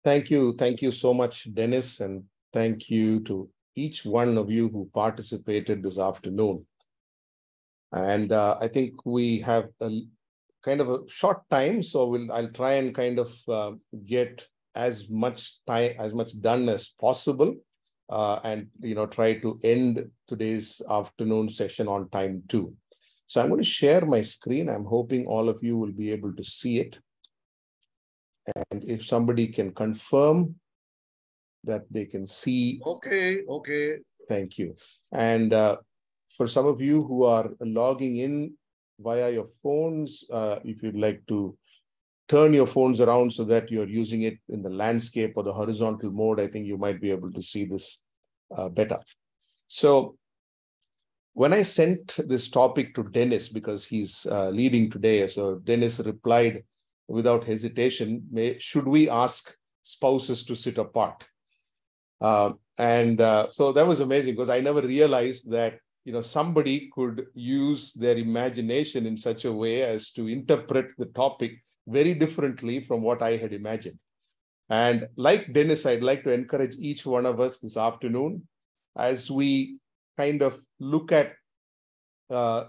Thank you. Thank you so much, Dennis. And thank you to each one of you who participated this afternoon. And I think we have a kind of a short time, so I'll try and kind of get as much done as possible, and try to end today's afternoon session on time too. So I'm going to share my screen. I'm hoping all of you will be able to see it. And if somebody can confirm that they can see. Okay. Thank you. And for some of you who are logging in via your phones, if you'd like to turn your phones around so that you're using it in the landscape or the horizontal mode, I think you might be able to see this better. So when I sent this topic to Dennis, because he's leading today, so Dennis replied without hesitation, should we ask spouses to sit apart? So that was amazing, because I never realized that somebody could use their imagination in such a way as to interpret the topic very differently from what I had imagined. And like Dennis, I'd like to encourage each one of us this afternoon, as we kind of look at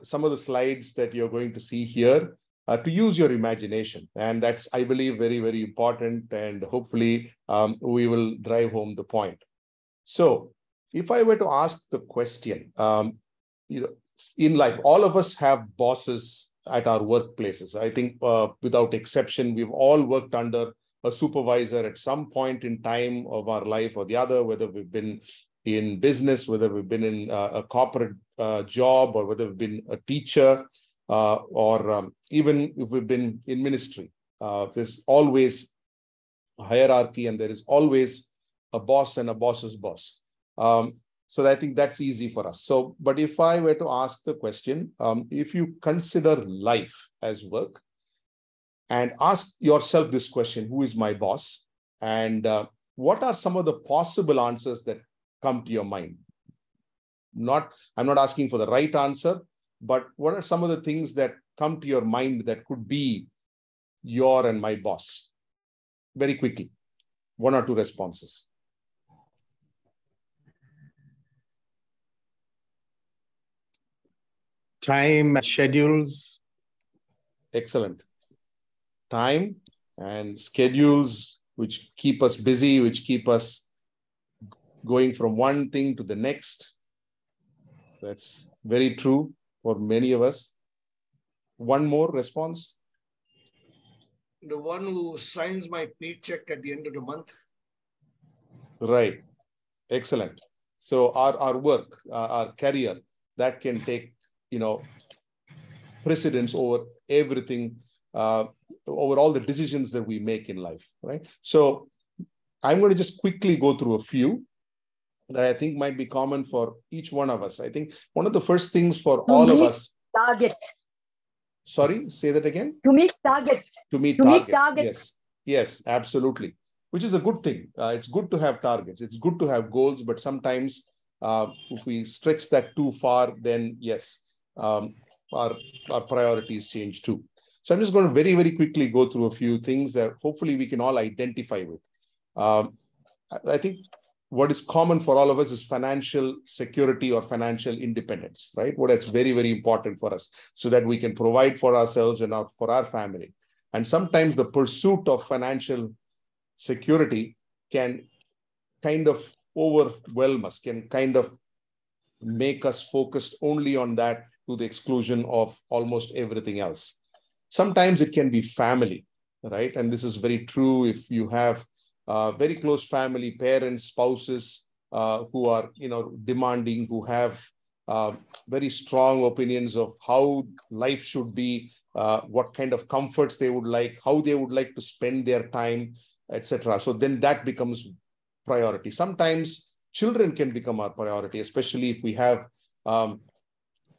some of the slides that you're going to see here, to use your imagination. And that's, I believe, very, very important. And hopefully we will drive home the point. So if I were to ask the question, in life, all of us have bosses at our workplaces. I think without exception, we've all worked under a supervisor at some point in time of our life or the other, whether we've been in business, whether we've been in a corporate job, or whether we've been a teacher, or even if we've been in ministry. There's always a hierarchy, and there is always a boss and a boss's boss. So I think that's easy for us. So, but if I were to ask the question, if you consider life as work, and ask yourself this question, who is my boss? And what are some of the possible answers that come to your mind? I'm not asking for the right answer, but what are some of the things that come to your mind that could be your and my boss? Very quickly, one or two responses. Time, schedules. Excellent. Time and schedules, which keep us busy, which keep us going from one thing to the next. That's very true for many of us. One more response. The one who signs my paycheck at the end of the month. Right. Excellent. So our work, our career, that can take, precedence over everything, over all the decisions that we make in life, right? So I'm going to just quickly go through a few that I think might be common for each one of us. I think one of the first things for all of us. Target. Sorry, say that again. To meet targets. To meet targets. Yes, absolutely. Which is a good thing. It's good to have targets. It's good to have goals, but sometimes if we stretch that too far, then yes, our priorities change too. So I'm just going to very, very quickly go through a few things that hopefully we can all identify with. I think what is common for all of us is financial security or financial independence, right? What that's very, very important for us, so that we can provide for ourselves and for our family. And sometimes the pursuit of financial security can kind of overwhelm us, can kind of make us focused only on that to the exclusion of almost everything else. Sometimes it can be family, right? And this is very true if you have very close family, parents, spouses who are, demanding, who have very strong opinions of how life should be, what kind of comforts they would like, how they would like to spend their time, etc. So then that becomes priority. Sometimes children can become our priority, especially if we have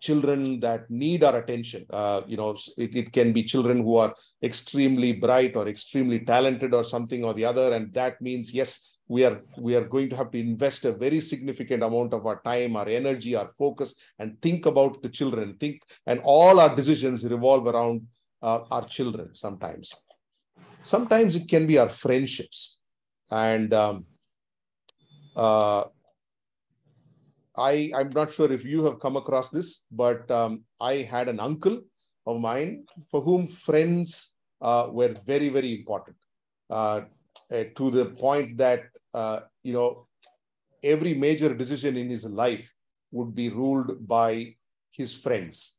children that need our attention. It can be children who are extremely bright or extremely talented or something or the other. And that means, yes, we are going to have to invest a very significant amount of our time, our energy, our focus, and think about the children, and all our decisions revolve around our children sometimes. Sometimes it can be our friendships. And I'm not sure if you have come across this, but I had an uncle of mine for whom friends were very, very important, to the point that, every major decision in his life would be ruled by his friends,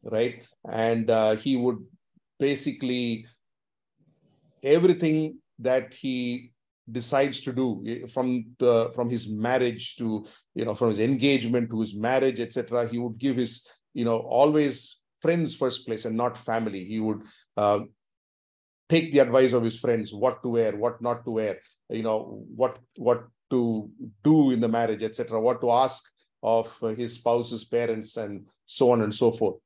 right? And he would basically, everything that he decides to do, from his marriage to, from his engagement to his marriage, etc., he would give his, always friends first place and not family. He would take the advice of his friends, what to wear, what not to wear, what to do in the marriage, etc., what to ask of his spouse's parents, and so on and so forth.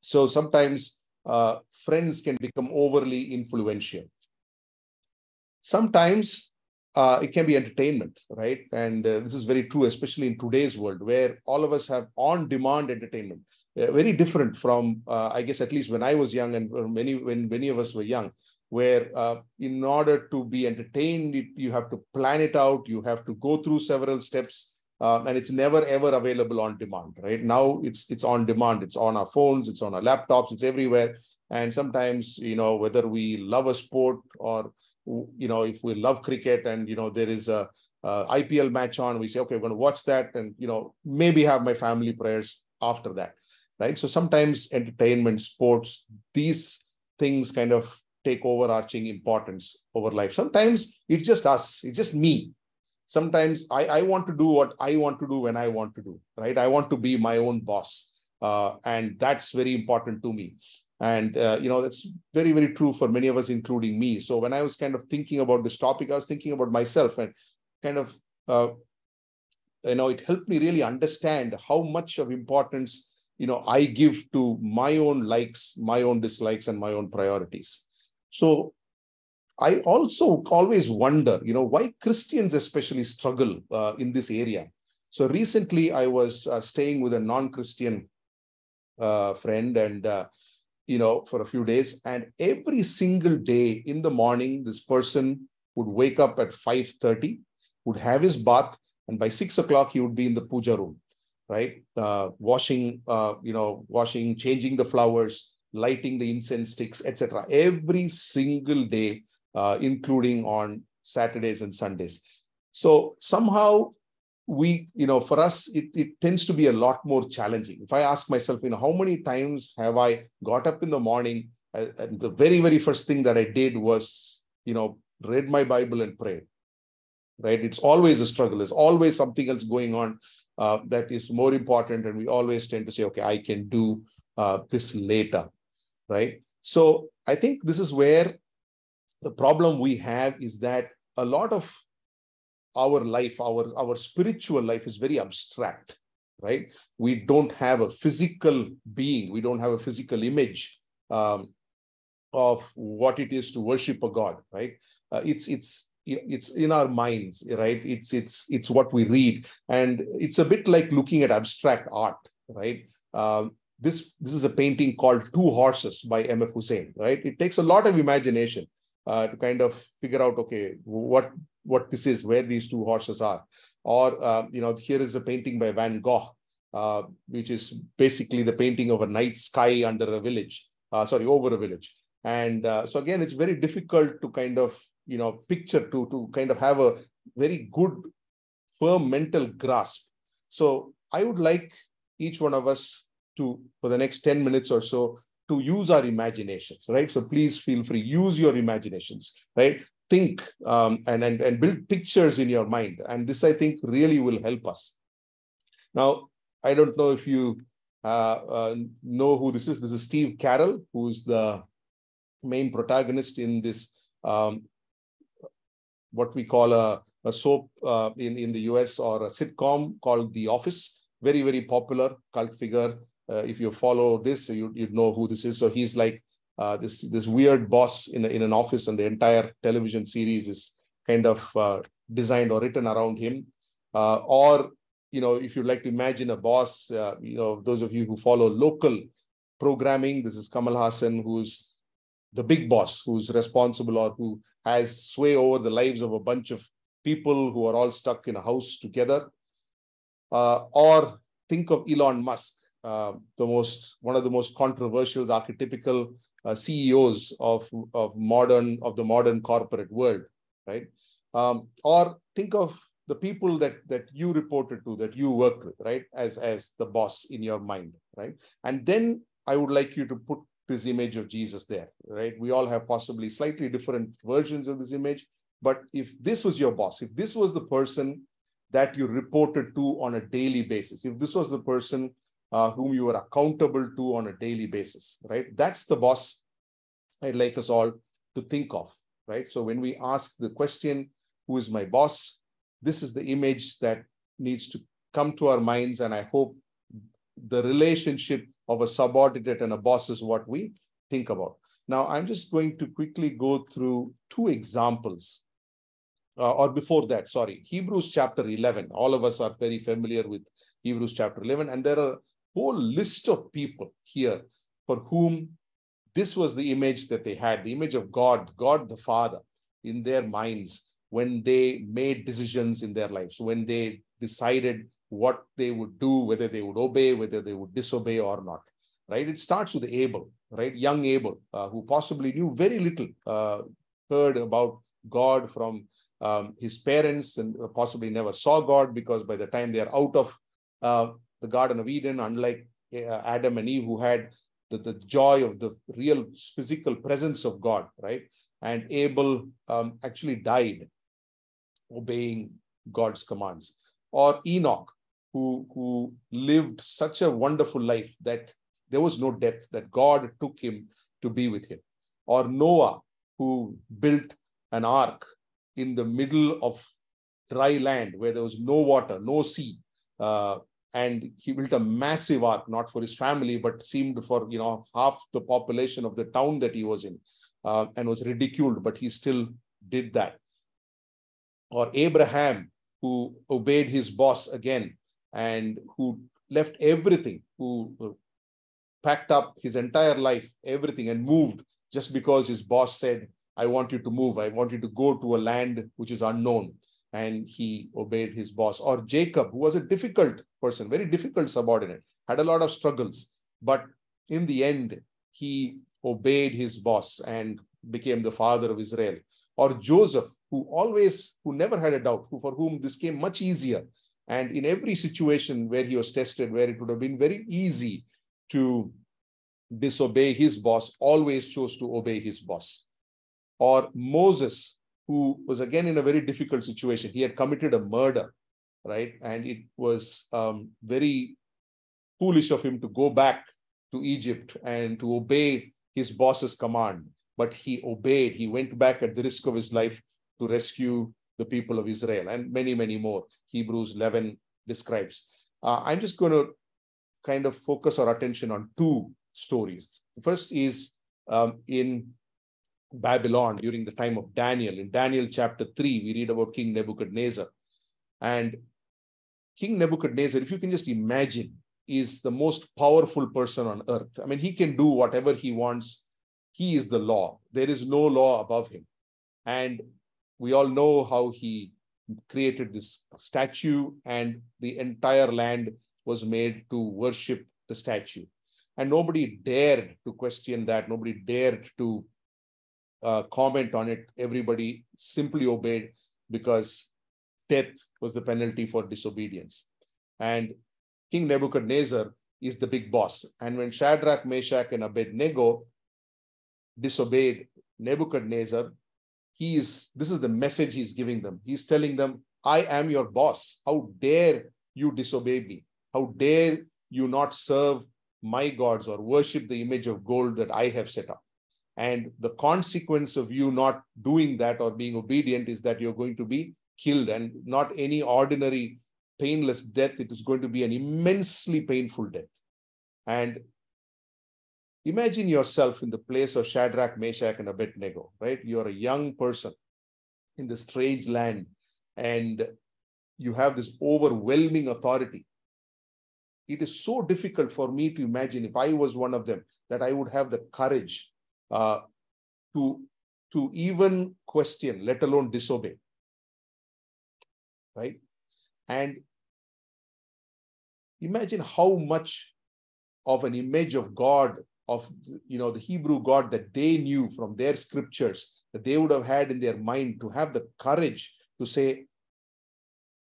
So sometimes friends can become overly influential. Sometimes it can be entertainment, right? And this is very true, especially in today's world, where all of us have on-demand entertainment. Very different from, I guess, at least when I was young, and when many of us were young, where in order to be entertained, you have to plan it out, you have to go through several steps, and it's never ever available on demand. Right now, it's on demand. It's on our phones, it's on our laptops, it's everywhere. And sometimes, whether we love a sport, or if we love cricket, and there is a IPL match on, we say, okay, we're going to watch that, and maybe have my family prayers after that, right? So sometimes entertainment, sports, these things kind of take overarching importance over life. Sometimes it's just us, it's just me. Sometimes I want to do what I want to do when I want to do, right? I want to be my own boss, and that's very important to me. And, that's very, very true for many of us, including me. So when I was kind of thinking about this topic, I was thinking about myself, and kind of, it helped me really understand how much of importance, I give to my own likes, my own dislikes, and my own priorities. So I also always wonder, why Christians especially struggle in this area. So recently I was staying with a non-Christian friend, and for a few days. And every single day in the morning, this person would wake up at 5:30, would have his bath, and by 6 o'clock, he would be in the puja room, right? Washing, changing the flowers, lighting the incense sticks, etc. Every single day, including on Saturdays and Sundays. So somehow, for us, it tends to be a lot more challenging. If I ask myself, how many times have I got up in the morning, and the very, very first thing that I did was, read my Bible and prayed, right? It's always a struggle. There's always something else going on that is more important. And we always tend to say, okay, I can do this later, right? So I think this is where the problem we have is that a lot of our life, our spiritual life is very abstract, right? We don't have a physical being. We don't have a physical image of what it is to worship a God, right? It's in our minds, right? It's what we read, and it's a bit like looking at abstract art, right? This is a painting called Two Horses by M.F. Hussain, right? It takes a lot of imagination to kind of figure out, okay, what this is, where these two horses are. Or, here is a painting by Van Gogh, which is basically the painting of a night sky under a village, over a village. And so again, it's very difficult to kind of, picture, to kind of have a very good, firm mental grasp. So I would like each one of us to, for the next 10 minutes or so, to use our imaginations, right? So please feel free, use your imaginations, right? Think and build pictures in your mind. And this, I think, really will help us. Now, I don't know if you know who this is. This is Steve Carell, who's the main protagonist in this, what we call a soap in the US, or a sitcom called The Office. Very, very popular cult figure. If you follow this, you'd know who this is. So he's like this weird boss in an office, and the entire television series is kind of designed or written around him. Or, if you'd like to imagine a boss, those of you who follow local programming, this is Kamal Hassan, who's the big boss who's responsible or who has sway over the lives of a bunch of people who are all stuck in a house together. Or think of Elon Musk, one of the most controversial, archetypical CEOs of the modern corporate world, right? Or think of the people that you reported to, that you worked with, right, as the boss in your mind, right? And then I would like you to put this image of Jesus there, right? We all have possibly slightly different versions of this image, but if this was your boss, if this was the person that you reported to on a daily basis, if this was the person whom you were accountable to on a daily basis, right? That's the boss I'd like us all to think of, right? So when we ask the question, who is my boss? This is the image that needs to come to our minds, and I hope the relationship of a subordinate and a boss is what we think about. Now, I'm just going to quickly go through two examples. Or before that, sorry, Hebrews chapter 11. All of us are very familiar with Hebrews chapter 11, and there are a whole list of people here for whom this was the image that they had, the image of God the Father in their minds when they made decisions in their lives, when they decided what they would do, whether they would obey, whether they would disobey or not, right? It starts with Abel, right? Young Abel, who possibly knew very little, heard about God from his parents, and possibly never saw God, because by the time they are out of the Garden of Eden, unlike Adam and Eve, who had the joy of the real physical presence of God, right? And Abel actually died obeying God's commands. Or Enoch, who lived such a wonderful life that there was no death, that God took him to be with him. Or Noah, who built an ark in the middle of dry land where there was no water, no sea. And he built a massive ark, not for his family, but seemed for half the population of the town that he was in, and was ridiculed, but he still did that. Or Abraham, who obeyed his boss again, and who left everything, who packed up his entire life, everything, and moved just because his boss said, I want you to move. I want you to go to a land which is unknown. And he obeyed his boss. Or Jacob, who was a difficult person, very difficult subordinate, had a lot of struggles. But in the end, he obeyed his boss and became the father of Israel. Or Joseph, who never had a doubt, for whom this came much easier. And in every situation where he was tested, where it would have been very easy to disobey his boss, always chose to obey his boss. Or Moses, who was again in a very difficult situation. He had committed a murder, right? And it was very foolish of him to go back to Egypt and to obey his boss's command. But he obeyed. He went back at the risk of his life to rescue the people of Israel, and many, many more. Hebrews 11 describes. I'm just going to kind of focus our attention on two stories. The first is in Babylon during the time of Daniel. In Daniel chapter 3, we read about King Nebuchadnezzar. And King Nebuchadnezzar, if you can just imagine, is the most powerful person on earth. I mean, he can do whatever he wants. He is the law. There is no law above him. And we all know how he created this statue, and the entire land was made to worship the statue. And nobody dared to question that. Nobody dared to comment on it. Everybody simply obeyed, because death was the penalty for disobedience. And King Nebuchadnezzar is the big boss. And when Shadrach, Meshach, and Abednego disobeyed Nebuchadnezzar, this is the message he's giving them. He's telling them, I am your boss. How dare you disobey me? How dare you not serve my gods or worship the image of gold that I have set up? And the consequence of you not doing that or being obedient is that you're going to be killed, and not any ordinary painless death. It is going to be an immensely painful death. And imagine yourself in the place of Shadrach, Meshach, and Abednego, right? You're a young person in this strange land, and you have this overwhelming authority. It is so difficult for me to imagine, if I was one of them, that I would have the courage to even question, let alone disobey. Right? And imagine how much of an image of God, of the Hebrew God that they knew from their scriptures, that they would have had in their mind, to have the courage to say,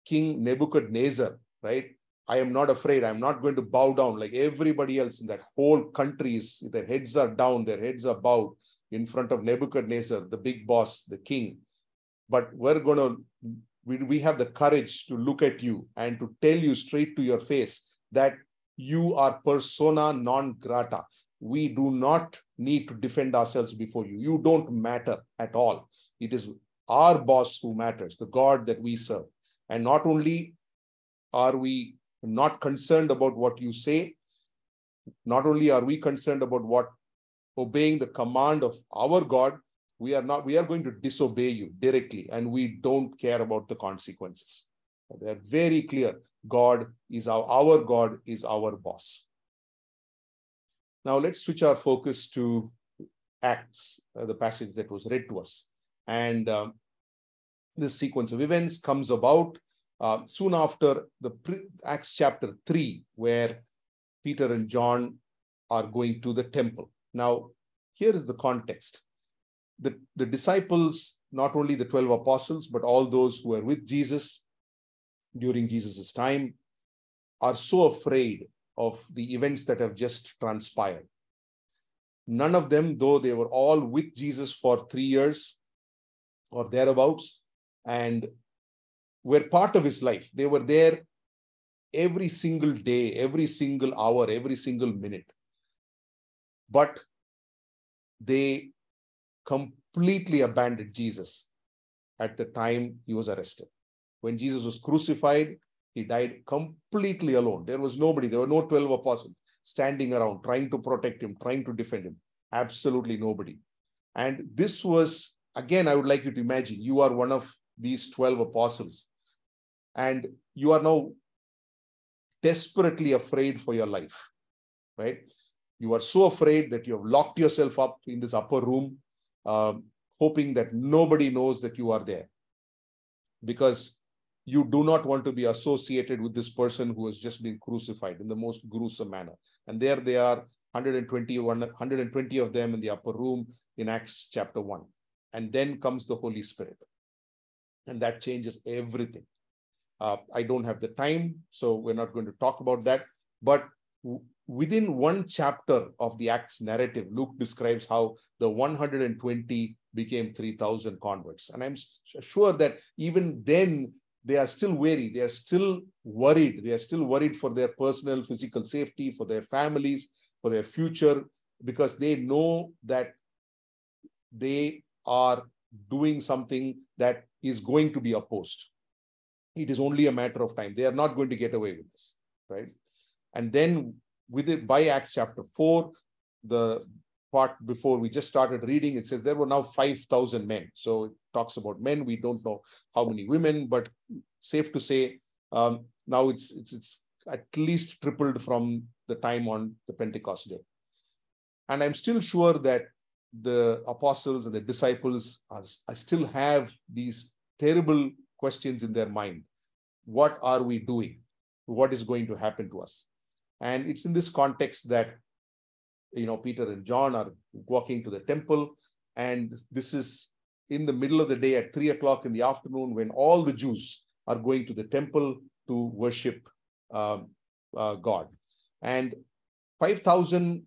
King Nebuchadnezzar, right? I am not afraid. I'm not going to bow down like everybody else in that whole country. Their heads are down, their heads are bowed in front of Nebuchadnezzar, the big boss, the king. But we have the courage to look at you and to tell you straight to your face that you are persona non grata. We do not need to defend ourselves before you. You don't matter at all. It is our boss who matters, the God that we serve. And not only are we not concerned about what you say, not only are we concerned about obeying the command of our God, we are going to disobey you directly, and we don't care about the consequences. They're very clear. God is our God is our boss. Now let's switch our focus to Acts, the passage that was read to us. And this sequence of events comes about soon after Acts chapter 3, where Peter and John are going to the temple. Now, here is the context. The disciples, not only the 12 apostles, but all those who were with Jesus during Jesus' time, are so afraid of the events that have just transpired. None of them, though they were all with Jesus for 3 years or thereabouts, and were part of his life. They were there every single day, every single hour, every single minute. But they completely abandoned Jesus at the time he was arrested. When Jesus was crucified, he died completely alone. There was nobody. There were no 12 apostles standing around trying to protect him, trying to defend him. Absolutely nobody. And this was, again, I would like you to imagine, you are one of these 12 apostles, and you are now desperately afraid for your life, right? You are so afraid that you have locked yourself up in this upper room, hoping that nobody knows that you are there, because you do not want to be associated with this person who has just been crucified in the most gruesome manner. And there they are, 120 of them in the upper room in Acts chapter 1. And then comes the Holy Spirit. And that changes everything. I don't have the time, so we're not going to talk about that. But within one chapter of the Acts narrative, Luke describes how the 120 became 3,000 converts. And I'm sure that even then, they are still wary. They are still worried. They are still worried for their personal, physical safety, for their families, for their future, because they know that they are doing something that is going to be opposed. It is only a matter of time. They are not going to get away with this, right? And then by Acts chapter 4, the part before we just started reading, it says there were now 5,000 men. So it talks about men. We don't know how many women, but safe to say now it's at least tripled from the time on the Pentecost day. And I'm still sure that the apostles and the disciples I still have these terrible questions in their mind. What are we doing? What is going to happen to us? And it's in this context that, Peter and John are walking to the temple. And this is in the middle of the day at 3 o'clock in the afternoon, when all the Jews are going to the temple to worship God. And 5,000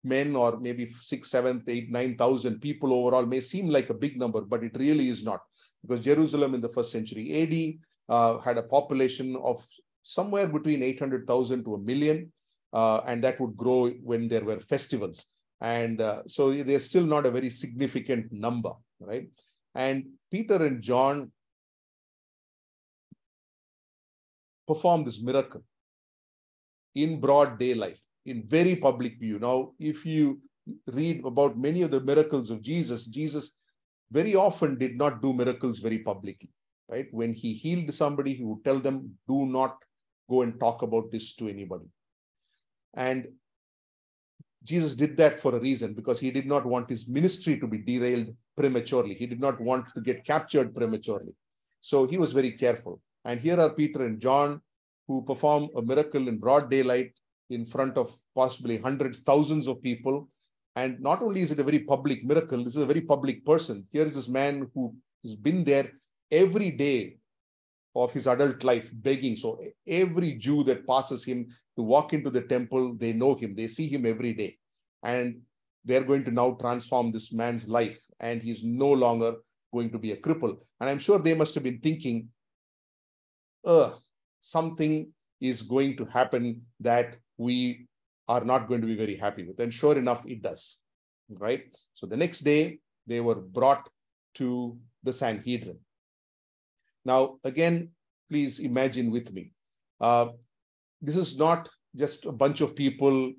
men, or maybe 6, 7, 8, 9,000 people overall may seem like a big number, but it really is not. Because Jerusalem in the 1st century AD had a population of somewhere between 800,000 to 1 million. And that would grow when there were festivals. And so they're still not a very significant number, right? And Peter and John perform this miracle in broad daylight, in very public view. Now, if you read about many of the miracles of Jesus, Jesus very often did not do miracles very publicly, right? When he healed somebody, he would tell them, do not go and talk about this to anybody. And Jesus did that for a reason, because he did not want his ministry to be derailed prematurely. He did not want to get captured prematurely. So he was very careful. And here are Peter and John, who perform a miracle in broad daylight in front of possibly hundreds, thousands of people. And not only is it a very public miracle, this is a very public person. Here is this man who has been there every day of his adult life begging. So every Jew that passes him to walk into the temple, they know him, they see him every day. And they're going to now transform this man's life. And he's no longer going to be a cripple. And I'm sure they must have been thinking, something is going to happen that we are not going to be very happy with. And sure enough, it does, right? So the next day, they were brought to the Sanhedrin. Now, again, please imagine with me. This is not just a bunch of people,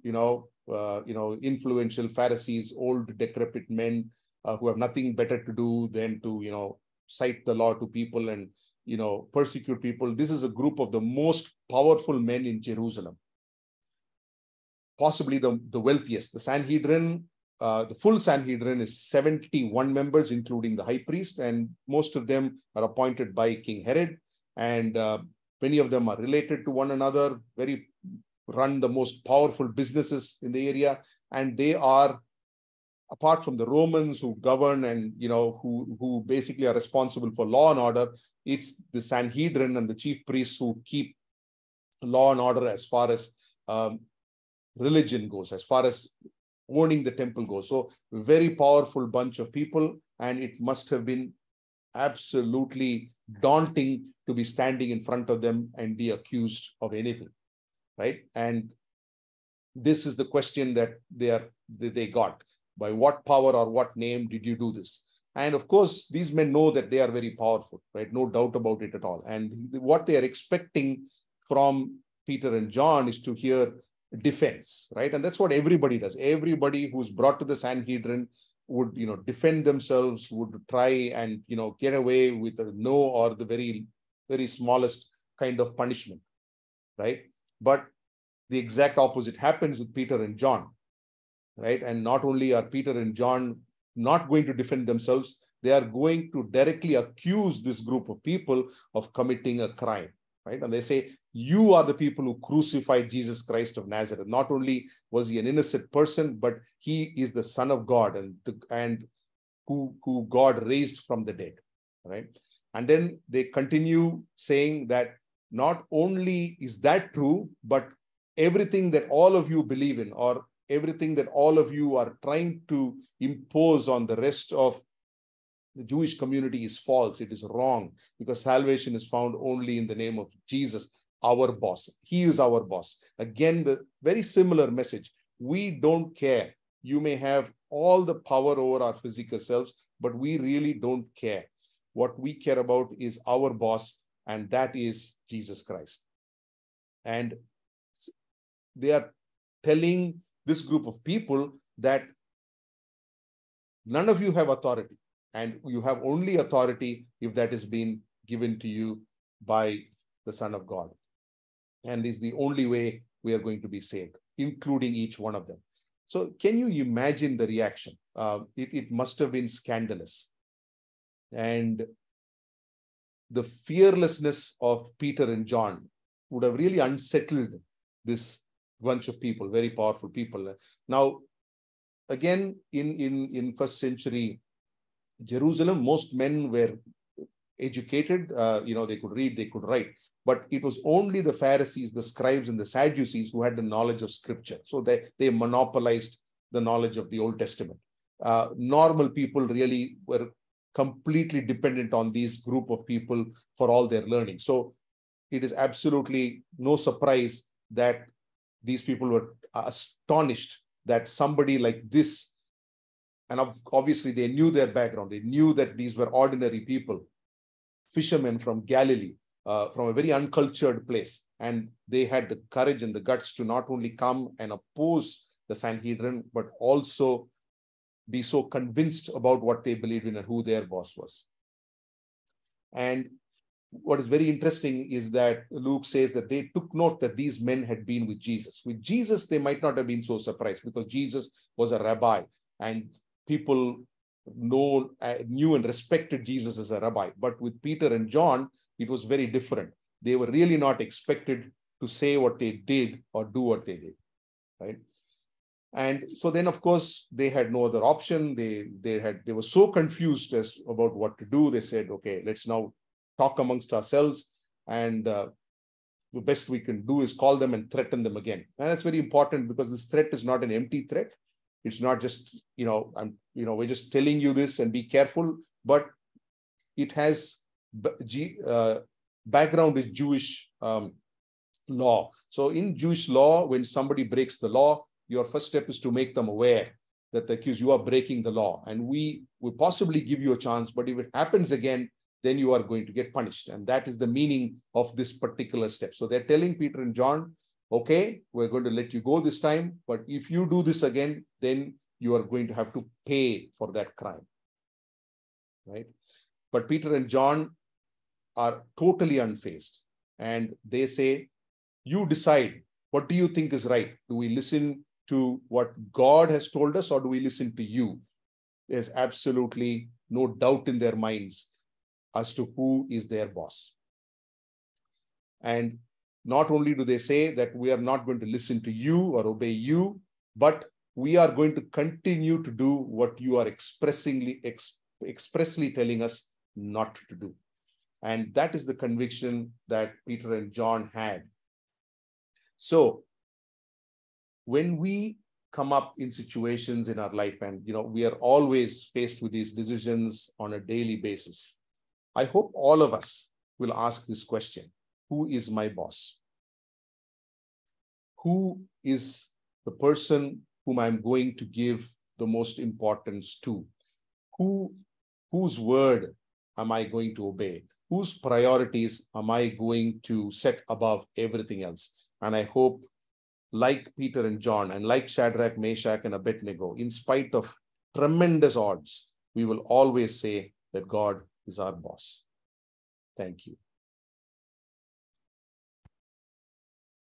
influential Pharisees, old decrepit men who have nothing better to do than to, cite the law to people and, persecute people. This is a group of the most powerful men in Jerusalem, possibly the wealthiest. The Sanhedrin, the full Sanhedrin is 71 members, including the high priest, and most of them are appointed by King Herod. And many of them are related to one another, run the most powerful businesses in the area. And they are, apart from the Romans who govern and, who basically are responsible for law and order, it's the Sanhedrin and the chief priests who keep law and order as far as religion goes, as far as owning the temple goes. So very powerful bunch of people, and it must have been absolutely daunting to be standing in front of them and be accused of anything, right? And this is the question that they got. By what power or what name did you do this? And of course, these men know that they are very powerful, right? No doubt about it at all. And what they are expecting from Peter and John is to hear defense, right? And that's what everybody does. Everybody who's brought to the Sanhedrin would, defend themselves, would try and, get away with a no or the very, very smallest kind of punishment, right? But the exact opposite happens with Peter and John, right? And not only are Peter and John not going to defend themselves, they are going to directly accuse this group of people of committing a crime, right? And they say, you are the people who crucified Jesus Christ of Nazareth. Not only was he an innocent person, but he is the Son of God and who God raised from the dead, right? And then they continue saying that not only is that true, but everything that all of you believe in, or everything that all of you are trying to impose on the rest of the Jewish community is false. It is wrong, because salvation is found only in the name of Jesus, our boss. He is our boss. Again, the very similar message. We don't care. You may have all the power over our physical selves, but we really don't care. What we care about is our boss, and that is Jesus Christ. And they are telling this group of people that none of you have authority, and you have only authority if that has been given to you by the Son of God. And this is the only way we are going to be saved, including each one of them. So can you imagine the reaction? It must have been scandalous. And the fearlessness of Peter and John would have really unsettled this bunch of people, very powerful people. Now, again, in first century Jerusalem, most men were educated, they could read, they could write, but it was only the Pharisees, the scribes, and the Sadducees who had the knowledge of Scripture. So they monopolized the knowledge of the Old Testament. Normal people really were completely dependent on these group of people for all their learning. So it is absolutely no surprise that these people were astonished that somebody like this, and obviously they knew their background. They knew that these were ordinary people, fishermen from Galilee, from a very uncultured place. And they had the courage and the guts to not only come and oppose the Sanhedrin, but also be so convinced about what they believed in and who their boss was. And what is very interesting is that Luke says that they took note that these men had been with Jesus. With Jesus, they might not have been so surprised because Jesus was a rabbi and people knew and respected Jesus as a rabbi. But with Peter and John, it was very different. They were really not expected to say what they did or do what they did, right? And so then, of course, they had no other option. They were so confused as about what to do. They said, okay, let's now talk amongst ourselves, and the best we can do is call them and threaten them again. And that's very important because this threat is not an empty threat. It's not just, we're just telling you this and be careful, but it has background is Jewish law. So in Jewish law, when somebody breaks the law, your first step is to make them aware that you are breaking the law. And we will possibly give you a chance, but if it happens again, then you are going to get punished. And that is the meaning of this particular step. So they're telling Peter and John, okay, we're going to let you go this time, but if you do this again, then you are going to have to pay for that crime, right? But Peter and John are totally unfazed. And they say, you decide, what do you think is right? Do we listen to what God has told us, or do we listen to you? There's absolutely no doubt in their minds as to who is their boss. And not only do they say that we are not going to listen to you or obey you, but we are going to continue to do what you are expressly telling us not to do. And that is the conviction that Peter and John had. So when we come up in situations in our life, and we are always faced with these decisions on a daily basis, I hope all of us will ask this question: who is my boss? Who is the person whom I'm going to give the most importance to? Whose word am I going to obey? Whose priorities am I going to set above everything else? And I hope, like Peter and John, and like Shadrach, Meshach, and Abednego, in spite of tremendous odds, we will always say that God is our boss. Thank you.